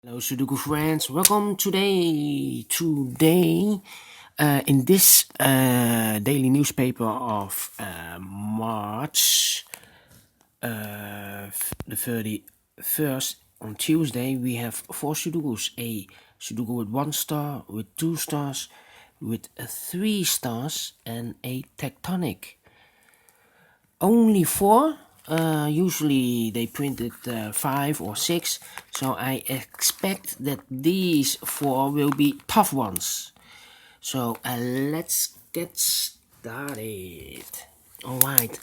Hello Sudoku friends, welcome today in this daily newspaper of March the 31st. On Tuesday we have 4 Sudokus: a Sudoku with 1 star, with 2 stars, with 3 stars, and a tectonic. Only 4. Usually they printed 5 or 6, so I expect that these 4 will be tough ones. So let's get started. Alright.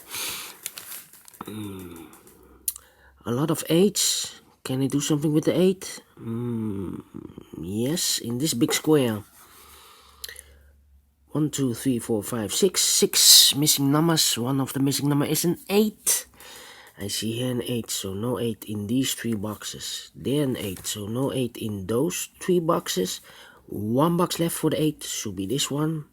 A lot of 8s. Can I do something with the 8? Yes, in this big square. 1, 2, 3, 4, 5, 6. 6 missing numbers. One of the missing number is an 8. I see here an 8, so no 8 in these 3 boxes. There an 8, so no 8 in those 3 boxes. 1 box left for the 8, should be this one.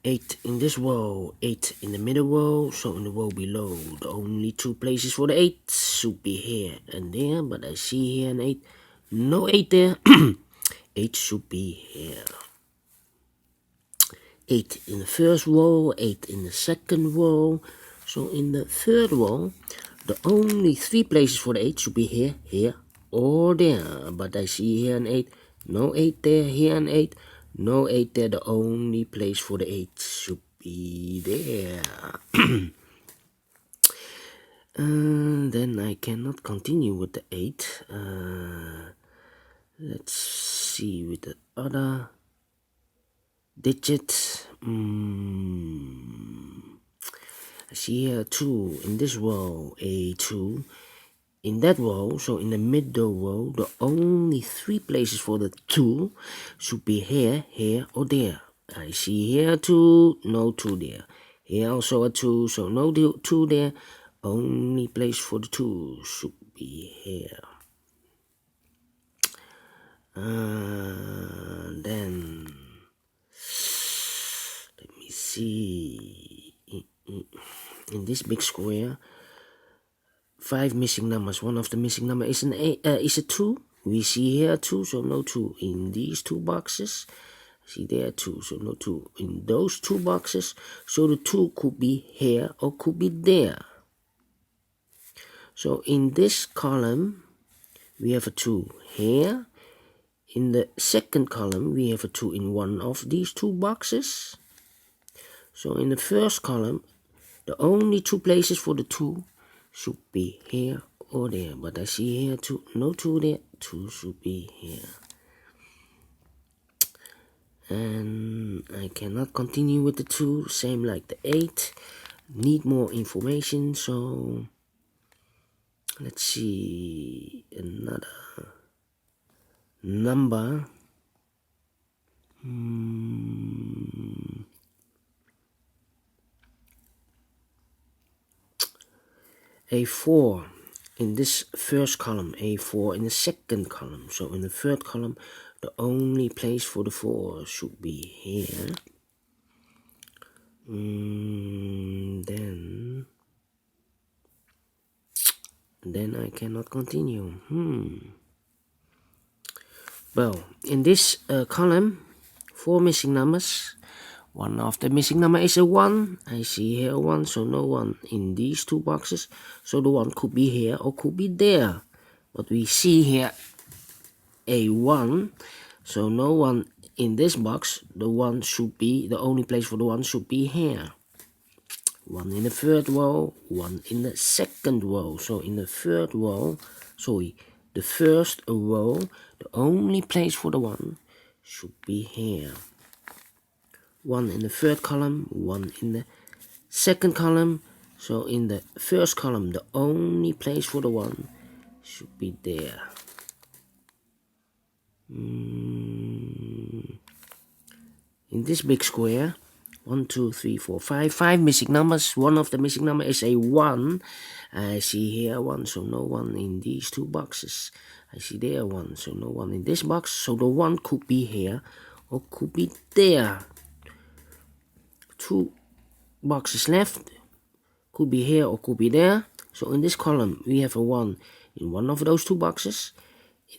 8 in this row, 8 in the middle row, so in the row below, the only 2 places for the 8 should be here and there, but I see here an 8. No 8 there. 8 should be here. 8 in the first row, 8 in the second row. So in the third row, the only 3 places for the 8 should be here, here, or there. But I see here an 8, no 8 there, here an 8, no 8 there. The only place for the 8 should be there. Then I cannot continue with the 8. Let's see with the other digit. I see here 2 in this row, a 2 in that row, so in the middle row, the only 3 places for the 2 should be here, here, or there. I see here 2, no 2 there. Here also a 2, so no 2 there. Only place for the 2 should be here. Then let me see. In this big square, 5 missing numbers. One of the missing number is a 2. We see here 2, so no 2 in these 2 boxes. See there 2, so no 2 in those 2 boxes. So the 2 could be here or could be there. So in this column, we have a 2 here. In the second column, we have a 2 in one of these 2 boxes. So in the first column, the only 2 places for the 2 should be here or there. But I see here 2, no 2 there, 2 should be here. And I cannot continue with the 2, same like the 8. Need more information, so let's see another number. A 4 in this first column, a 4 in the second column. So in the third column, the only place for the 4 should be here. Then I cannot continue. Well, in this column, 4 missing numbers. One of the missing number is a 1. I see here a 1, so no 1 in these 2 boxes. So the 1 could be here or could be there. But we see here a 1, so no 1 in this box. The 1 should be, the only place for the 1 should be here. 1 in the third row, 1 in the second row. So in the third row, the first row, the only place for the 1 should be here. 1 in the third column, 1 in the second column. So in the first column, the only place for the 1 should be there. In this big square, 1, 2, 3, 4, 5. 5 missing numbers. One of the missing number is a 1. I see here 1, so no 1 in these 2 boxes. I see there 1, so no 1 in this box. So the 1 could be here or could be there. 2 boxes left, could be here or could be there. So in this column we have a 1 in one of those two boxes.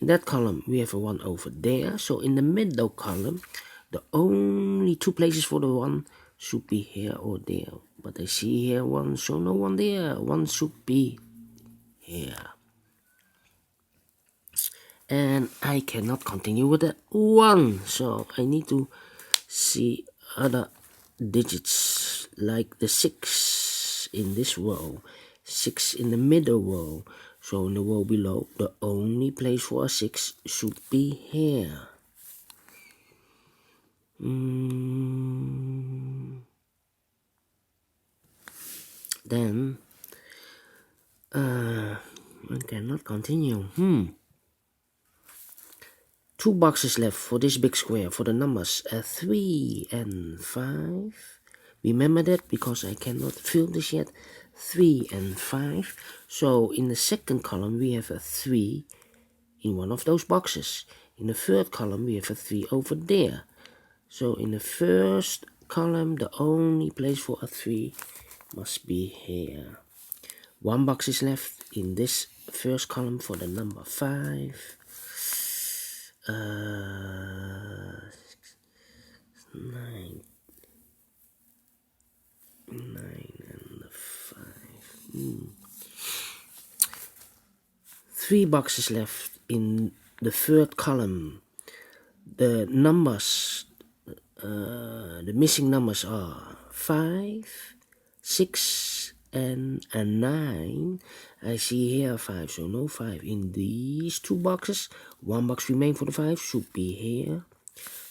In that column we have a 1 over there, so in the middle column the only two places for the 1 should be here or there. But I see here 1, so no 1 there. 1 should be here. And I cannot continue with the 1, so I need to see other digits like the 6 in this row, 6 in the middle row. So in the row below, the only place for a 6 should be here. Then I cannot continue. Two boxes left for this big square for the numbers 3 and 5. Remember that because I cannot fill this yet. 3 and 5. So in the second column we have a 3 in one of those boxes. In the third column we have a 3 over there. So in the first column the only place for a 3 must be here. One box is left in this first column for the number 5. 9 and 5. 3 boxes left in the third column. The numbers, the missing numbers are 5, 6, and 9. I see here 5, so no 5 in these two boxes. One box remains for the 5, should be here.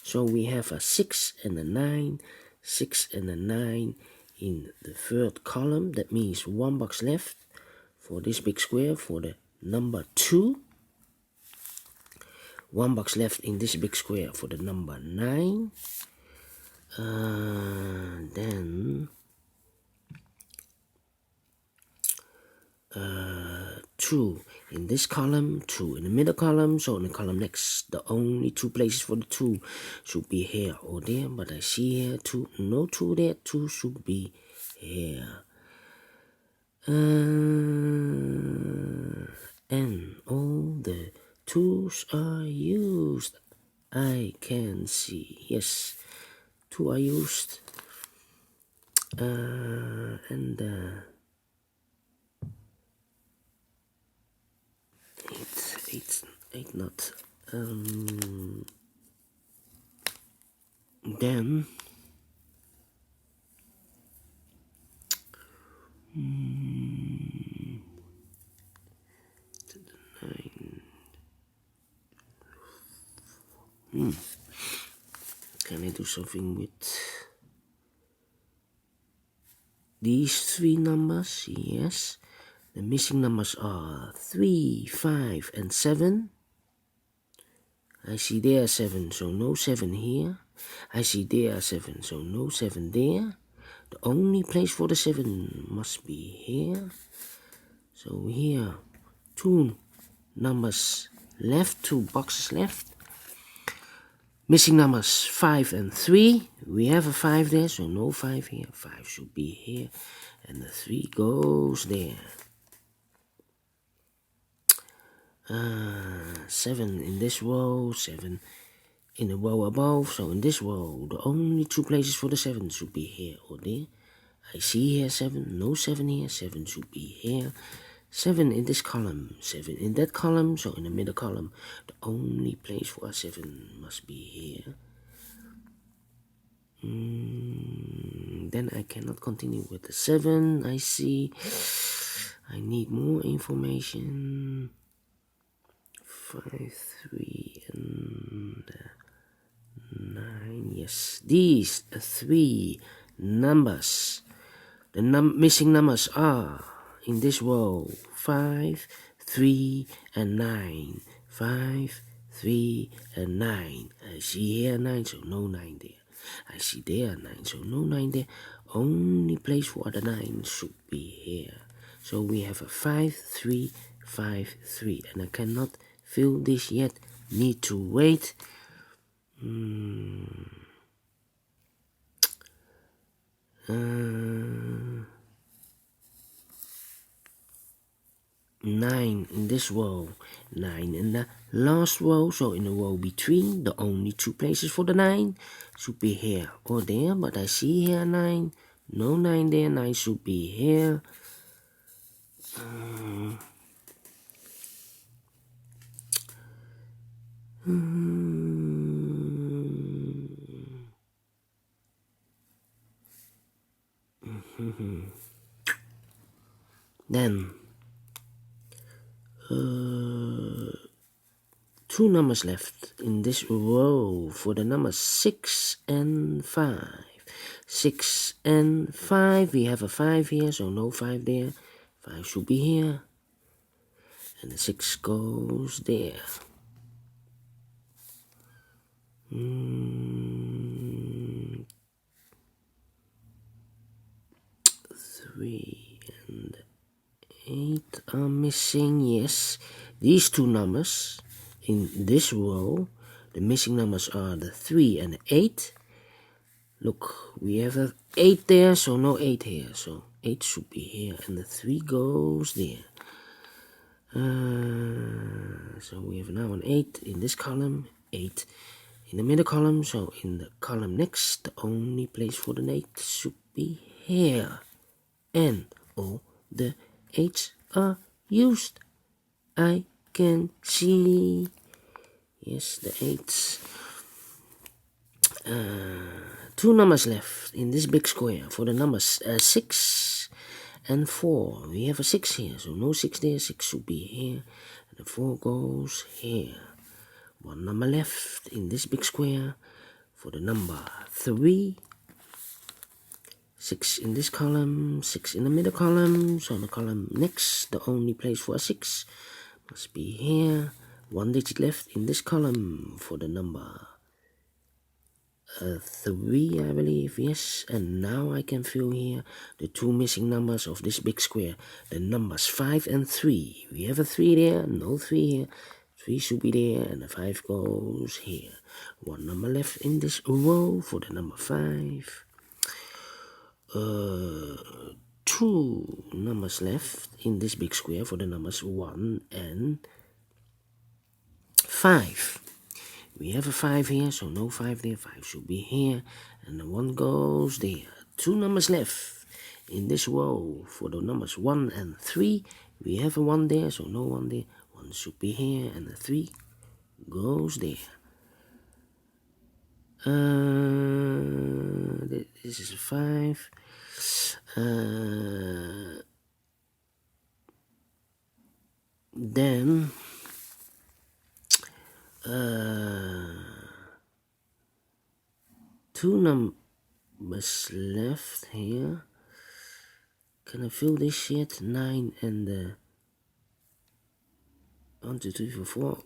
So we have a 6 and a 9, 6 and a 9 in the third column. That means one box left for this big square for the number 2. One box left in this big square for the number 9. Then 2 in this column, 2 in the middle column. So in the column next, the only two places for the 2 should be here or there. But I see here 2, no 2 there, 2 should be here. And all the 2's are used. I can see, yes, 2 are used. And 8 not. Then 9. Can I do something with these 3 numbers? Yes. The missing numbers are 3, 5, and 7. I see there 7, so no 7 here. I see there 7, so no 7 there. The only place for the 7 must be here. So here, 2 numbers left, 2 boxes left. Missing numbers 5 and 3. We have a 5 there, so no 5 here. 5 should be here, and the 3 goes there. 7 in this row, 7 in the row above. So in this row, the only 2 places for the 7 should be here or there. I see here 7, no 7 here, 7 should be here. 7 in this column, 7 in that column. So in the middle column, the only place for a 7 must be here. Then I cannot continue with the 7. I see. I need more information. 5, 3, and 9. Yes, these 3 numbers. The missing numbers are in this row 5, 3, and 9. 5, 3, and 9. I see here 9, so no 9 there. I see there 9, so no 9 there. Only place for the 9 should be here. So we have a 5, 3, 5, 3, and I cannot fill this yet. Need to wait. 9 in this row, 9 in the last row. So in the row between, the only two places for the 9 should be here or there, but I see here 9, no 9 there, 9 should be here. Then two numbers left in this row for the numbers 6 and 5. 6 and 5, we have a 5 here, so no 5 there. 5 should be here, and the 6 goes there. 3 and 8 are missing, yes. These two numbers in this row, the missing numbers are the 3 and the 8. Look, we have a 8 there, so no 8 here. So 8 should be here, and the 3 goes there. So we have now an 8 in this column, 8 in the middle column. So in the column next, the only place for the 8 should be here. And all the 8s are used. I can see. Yes, the 8s. Two numbers left in this big square for the numbers 6 and 4. We have a 6 here, so no 6 there. 6 should be here, and the 4 goes here. One number left in this big square for the number 3. 6 in this column, 6 in the middle column. So the column next, the only place for a 6 must be here. One digit left in this column for the number 3, I believe, yes. And now I can fill here the two missing numbers of this big square, the numbers 5 and 3. We have a 3 there, no 3 here. 3 should be there, and the 5 goes here. One number left in this row for the number 5. Two numbers left in this big square for the numbers 1 and 5. We have a 5 here, so no 5 there. 5 should be here, and the 1 goes there. Two numbers left in this row for the numbers 1 and 3. We have a 1 there, so no 1 there. 1 should be here, and the 3 goes there. This is a 5. Then two numbers left here. Can I fill this yet? 9 and 1, 2, 3, 4, 4,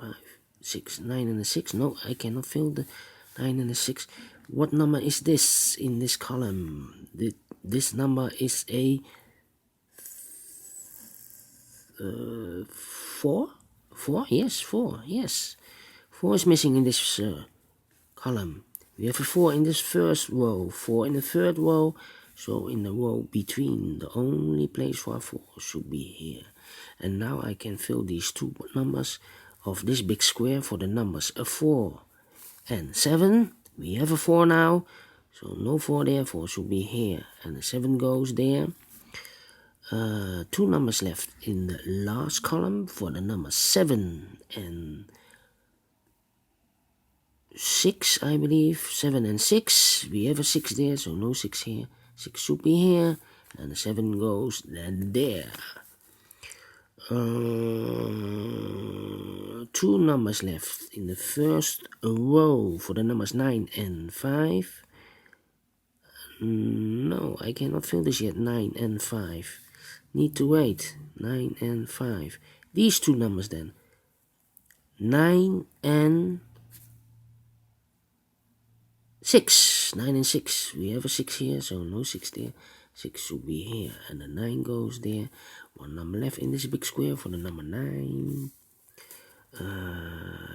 5, 6, 9 and 6. No, I cannot fill the 9 and 6. What number is this in this column? This number is a 4? 4? Yes, 4. Yes. 4 is missing in this column. We have a 4 in this first row, 4 in the third row. So in the row between, the only place for a 4 should be here. And now I can fill these two numbers of this big square for the numbers 4 and 7. We have a 4 now, so no 4 there. 4 should be here, and the 7 goes there. Two numbers left in the last column for the numbers 7 and 6, I believe. 7 and 6. We have a 6 there, so no 6 here. 6 should be here, and the 7 goes there. Two numbers left in the first row for the numbers 9 and 5. No, I cannot fill this yet. 9 and 5. Need to wait. 9 and 5. These two numbers then. 9 and 6. 9 and 6. We have a 6 here, so no 6 there. 6 should be here, and the 9 goes there. One number left in this big square for the number 9.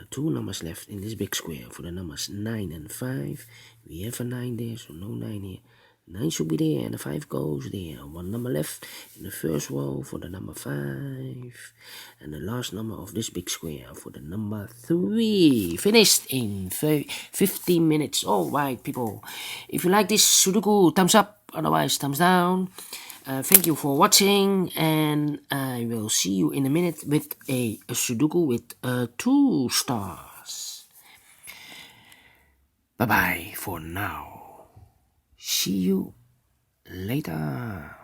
Two numbers left in this big square for the numbers 9 and 5. We have a 9 there, so no 9 here. 9 should be there, and the 5 goes there. 1 number left in the first row for the number 5, and the last number of this big square for the number 3. Finished in 15 minutes. Alright, people. If you like this Sudoku, thumbs up. Otherwise, thumbs down. Thank you for watching, and I will see you in a minute with a Sudoku with 2 stars. Bye bye for now. See you later.